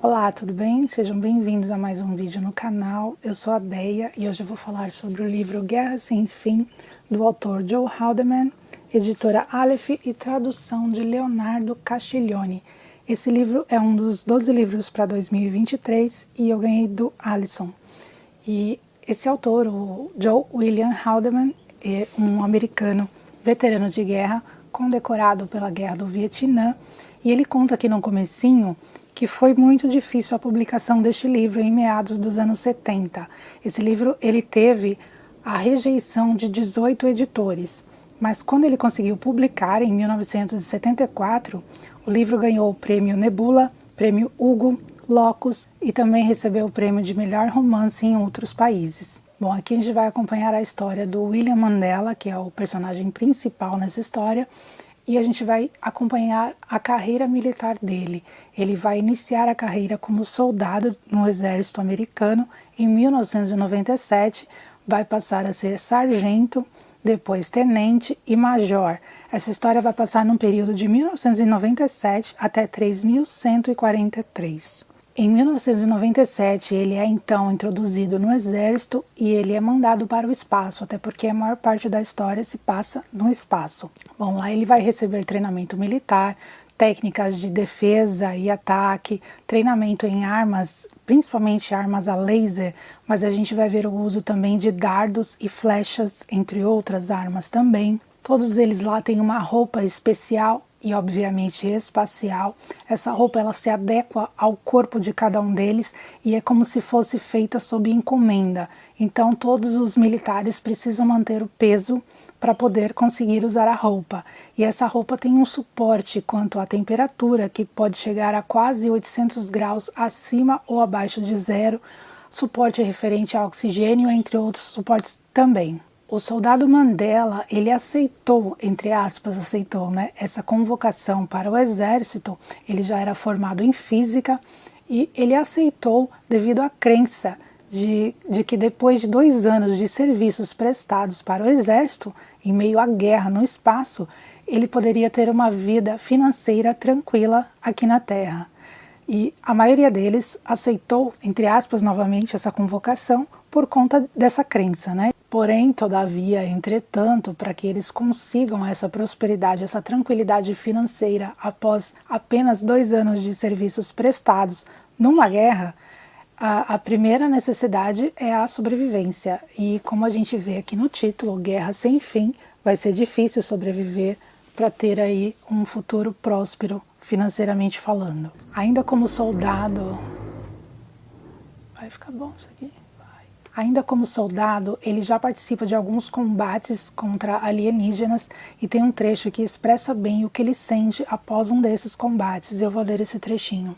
Olá, tudo bem? Sejam bem-vindos a mais um vídeo no canal. Eu sou a Deia e hoje eu vou falar sobre o livro Guerra Sem Fim, do autor Joe Haldeman, editora Aleph e tradução de Leonardo Castiglione. Esse livro é um dos 12 livros para 2023 e eu ganhei do Alisson. E esse autor, o Joe William Haldeman, é um americano veterano de guerra, condecorado pela Guerra do Vietnã, e ele conta aqui no comecinho que foi muito difícil a publicação deste livro em meados dos anos 70. Esse livro ele teve a rejeição de 18 editores, mas quando ele conseguiu publicar em 1974, o livro ganhou o prêmio Nebula, prêmio Hugo, Locus e também recebeu o prêmio de melhor romance em outros países. Bom, aqui a gente vai acompanhar a história do William Mandela, que é o personagem principal nessa história, e a gente vai acompanhar a carreira militar dele. Ele vai iniciar a carreira como soldado no exército americano em 1997, vai passar a ser sargento, depois tenente e major. Essa história vai passar num período de 1997 até 3143. Em 1997, ele é então introduzido no exército e ele é mandado para o espaço, até porque a maior parte da história se passa no espaço. Bom, lá ele vai receber treinamento militar, técnicas de defesa e ataque, treinamento em armas, principalmente armas a laser, mas a gente vai ver o uso também de dardos e flechas, entre outras armas também. Todos eles lá têm uma roupa especial e obviamente espacial. Essa roupa ela se adequa ao corpo de cada um deles e é como se fosse feita sob encomenda. Então todos os militares precisam manter o peso para poder conseguir usar a roupa. E essa roupa tem um suporte quanto à temperatura que pode chegar a quase 800 graus acima ou abaixo de zero, suporte referente a oxigênio, entre outros suportes também. O soldado Mandela, ele aceitou, entre aspas, essa convocação para o exército. Ele já era formado em física e ele aceitou devido à crença de que depois de 2 anos de serviços prestados para o exército, em meio à guerra no espaço, ele poderia ter uma vida financeira tranquila aqui na Terra. E a maioria deles aceitou, entre aspas, novamente, essa convocação por conta dessa crença, né? Porém, todavia, entretanto, para que eles consigam essa prosperidade, essa tranquilidade financeira após apenas 2 anos de serviços prestados numa guerra, a primeira necessidade é a sobrevivência. E como a gente vê aqui no título, Guerra Sem Fim, vai ser difícil sobreviver para ter aí um futuro próspero financeiramente falando. Ainda como soldado... Vai ficar bom isso aqui? Ainda como soldado, ele já participa de alguns combates contra alienígenas e tem um trecho que expressa bem o que ele sente após um desses combates. Eu vou ler esse trechinho.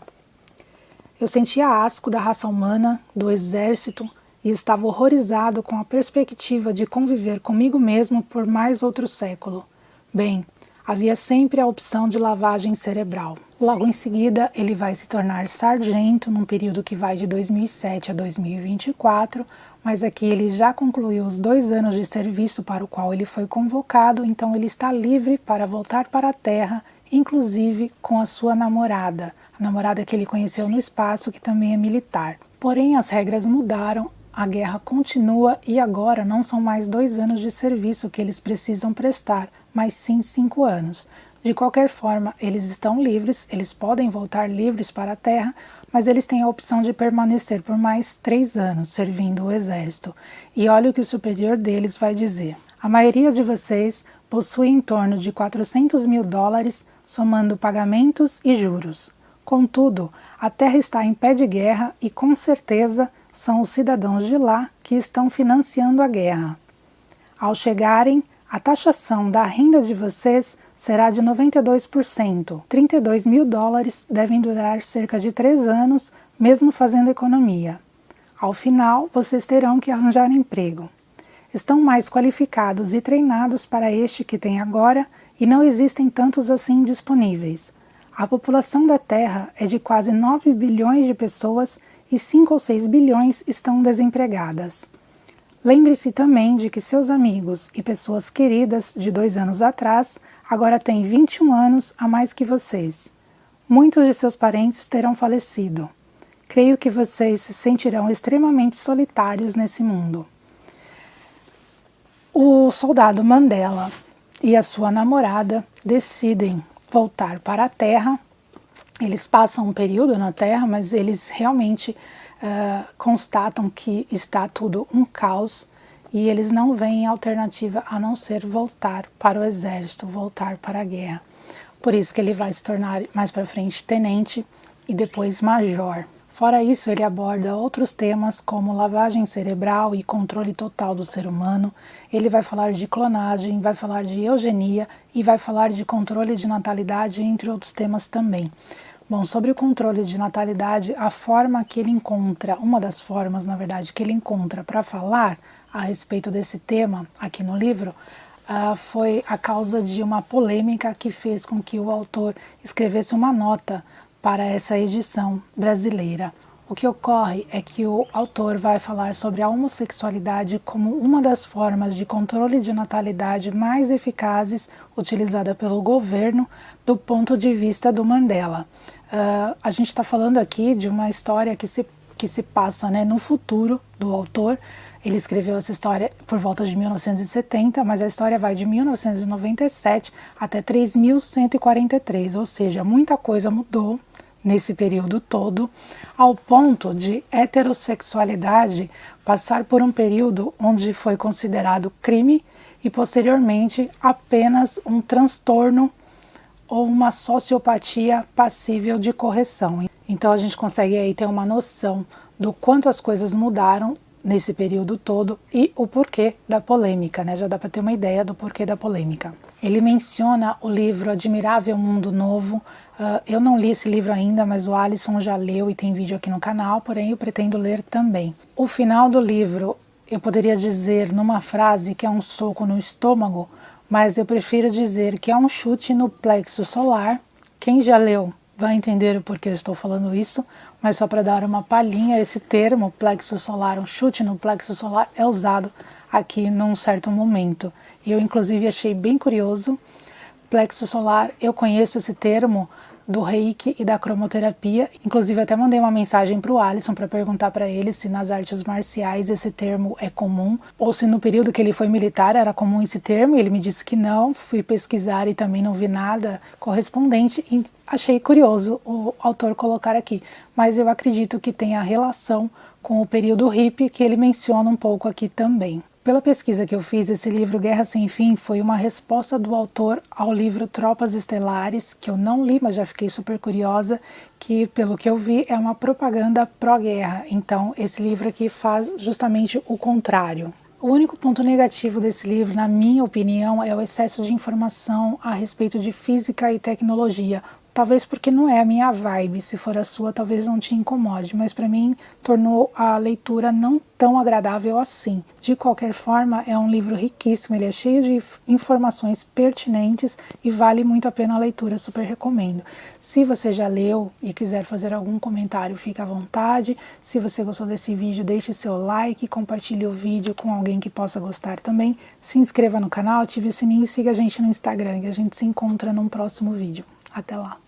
Eu sentia asco da raça humana, do exército, e estava horrorizado com a perspectiva de conviver comigo mesmo por mais outro século. Bem, havia sempre a opção de lavagem cerebral. Logo em seguida, ele vai se tornar sargento num período que vai de 2007 a 2024, mas aqui ele já concluiu os 2 anos de serviço para o qual ele foi convocado, então ele está livre para voltar para a Terra, inclusive com a sua namorada, a namorada que ele conheceu no espaço, que também é militar. Porém, as regras mudaram, a guerra continua e agora não são mais 2 anos de serviço que eles precisam prestar, mas sim 5 anos. De qualquer forma, eles estão livres, eles podem voltar livres para a Terra, mas eles têm a opção de permanecer por mais 3 anos servindo o exército. E olha o que o superior deles vai dizer. A maioria de vocês possui em torno de $400 mil, somando pagamentos e juros. Contudo, a Terra está em pé de guerra e com certeza são os cidadãos de lá que estão financiando a guerra. Ao chegarem, a taxação da renda de vocês será de 92%. $32 mil devem durar cerca de 3 anos, mesmo fazendo economia. Ao final, vocês terão que arranjar emprego. Estão mais qualificados e treinados para este que tem agora e não existem tantos assim disponíveis. A população da Terra é de quase 9 bilhões de pessoas e 5 ou 6 bilhões estão desempregadas. Lembre-se também de que seus amigos e pessoas queridas de 2 anos atrás agora têm 21 anos a mais que vocês. Muitos de seus parentes terão falecido. Creio que vocês se sentirão extremamente solitários nesse mundo. O soldado Mandela e a sua namorada decidem voltar para a Terra. Eles passam um período na Terra, mas eles realmente constatam que está tudo um caos e eles não veem alternativa a não ser voltar para o exército, voltar para a guerra. Por isso que ele vai se tornar mais para frente tenente e depois major. Fora isso, ele aborda outros temas como lavagem cerebral e controle total do ser humano. Ele vai falar de clonagem, vai falar de eugenia e vai falar de controle de natalidade, entre outros temas também. Bom, sobre o controle de natalidade, a forma que ele encontra, uma das formas, na verdade, que ele encontra para falar a respeito desse tema aqui no livro, foi a causa de uma polêmica que fez com que o autor escrevesse uma nota para essa edição brasileira. O que ocorre é que o autor vai falar sobre a homossexualidade como uma das formas de controle de natalidade mais eficazes utilizada pelo governo do ponto de vista do Mandela. A gente está falando aqui de uma história que se passa, né, no futuro do autor. Ele escreveu essa história por volta de 1970, mas a história vai de 1997 até 3143, ou seja, muita coisa mudou nesse período todo, ao ponto de heterossexualidade passar por um período onde foi considerado crime e posteriormente apenas um transtorno ou uma sociopatia passível de correção. Então a gente consegue aí ter uma noção do quanto as coisas mudaram nesse período todo e o porquê da polêmica, né? Já dá para ter uma ideia do porquê da polêmica. Ele menciona o livro Admirável Mundo Novo. Eu não li esse livro ainda, mas o Alisson já leu e tem vídeo aqui no canal, porém eu pretendo ler também. O final do livro, eu poderia dizer numa frase que é um soco no estômago, mas eu prefiro dizer que é um chute no plexo solar. Quem já leu vai entender o porquê eu estou falando isso, mas só para dar uma palhinha, esse termo, plexo solar, um chute no plexo solar, é usado aqui num certo momento. E eu inclusive achei bem curioso. Plexo solar, eu conheço esse termo do reiki e da cromoterapia, inclusive até mandei uma mensagem para o Alisson para perguntar para ele se nas artes marciais esse termo é comum, ou se no período que ele foi militar era comum esse termo, e ele me disse que não. Fui pesquisar e também não vi nada correspondente, e achei curioso o autor colocar aqui, mas eu acredito que tenha relação com o período hippie que ele menciona um pouco aqui também. Pela pesquisa que eu fiz, esse livro Guerra Sem Fim foi uma resposta do autor ao livro Tropas Estelares, que eu não li, mas já fiquei super curiosa, que pelo que eu vi é uma propaganda pró-guerra. Então esse livro aqui faz justamente o contrário. O único ponto negativo desse livro, na minha opinião, é o excesso de informação a respeito de física e tecnologia. Talvez porque não é a minha vibe, se for a sua talvez não te incomode, mas para mim tornou a leitura não tão agradável assim. De qualquer forma, é um livro riquíssimo, ele é cheio de informações pertinentes e vale muito a pena a leitura, super recomendo. Se você já leu e quiser fazer algum comentário, fique à vontade. Se você gostou desse vídeo, deixe seu like, compartilhe o vídeo com alguém que possa gostar também. Se inscreva no canal, ative o sininho e siga a gente no Instagram, e a gente se encontra num próximo vídeo. Até lá!